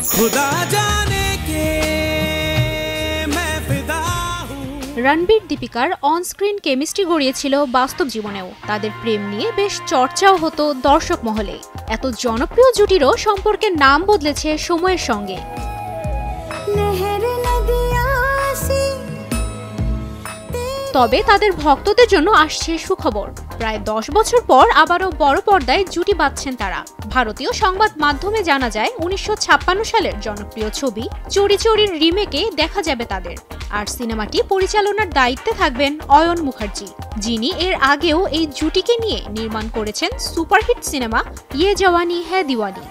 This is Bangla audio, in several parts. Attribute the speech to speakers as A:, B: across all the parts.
A: खुदा जाने के मैं फिदा हूं।
B: রণবীর দীপিকার অনস্ক্রিন কেমিস্ট্রি গড়িয়েছিল বাস্তব জীবনেও। তাদের প্রেম নিয়ে বেশ চর্চাও হতো দর্শক মহলে। এত জনপ্রিয় জুটিরও সম্পর্কের নাম বদলেছে সময়ের সঙ্গে। তবে তাদের ভক্তদের জন্য আসছে সুখবর। প্রায় 10 বছর পর আবারও বড় পর্দায় জুটি বাঁধছেন তারা। ভারতীয় সংবাদ মাধ্যমে জানা যায় 1956 সালের জনপ্রিয় ছবি চোরি চোরির রিমেকে দেখা যাবে তাদের। আর সিনেমাটি পরিচালনার দায়িত্বে থাকবেন অয়ন মুখার্জি, যিনি এর আগেও এই জুটিকে নিয়ে নির্মাণ করেছেন সুপারহিট সিনেমা ইয়ে জওয়ানি হ্যায় দিওয়ানি।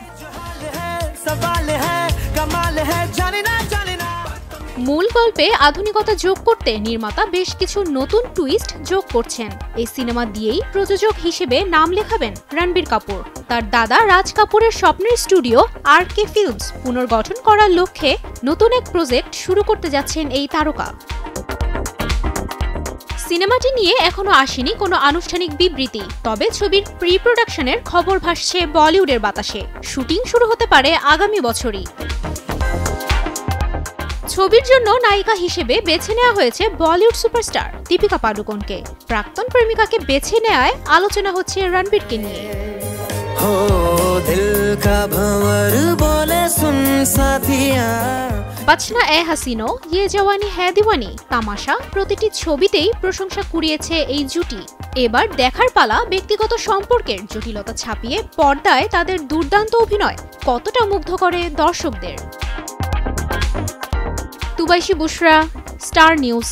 B: মূল গল্পে আধুনিকতা যোগ করতে নির্মাতা বেশ কিছু নতুন টুইস্ট যোগ করছেন। এই সিনেমা দিয়েই প্রযোজক হিসেবে নাম লেখাবেন রণবীর কাপুর। তার দাদা রাজ কাপুরের স্বপ্নের স্টুডিও RK ফিল্মস পুনর্গঠন করার লক্ষ্যে নতুন এক প্রজেক্ট শুরু করতে যাচ্ছেন এই তারকা। সিনেমাটি নিয়ে এখনো আসেনি কোনো আনুষ্ঠানিক বিবৃতি, তবে ছবির প্রি প্রোডাকশনের খবর ভাসছে বলিউডের বাতাসে। শুটিং শুরু হতে পারে আগামী বছরই। ছবির জন্য নায়িকা হিসেবে বেছে নেওয়া হয়েছে বলিউড সুপারস্টার দীপিকা পাডুকোনকে। প্রাক্তন প্রেমিকাকে বেছে নেওয়ায় আলোচনা হচ্ছে রণবীরকে নিয়ে। বাচনা এ হাসিনো, ইয়ে জওয়ানি হ্যায় দিওয়ানি, তামাশা প্রতিটি ছবিতেই প্রশংসা কুড়িয়েছে এই জুটি। এবার দেখার পালা ব্যক্তিগত সম্পর্কের জটিলতা ছাপিয়ে পর্দায় তাদের দুর্দান্ত অভিনয় কতটা মুগ্ধ করে দর্শকদের। তুবাইশি বুশরা, স্টার নিউজ।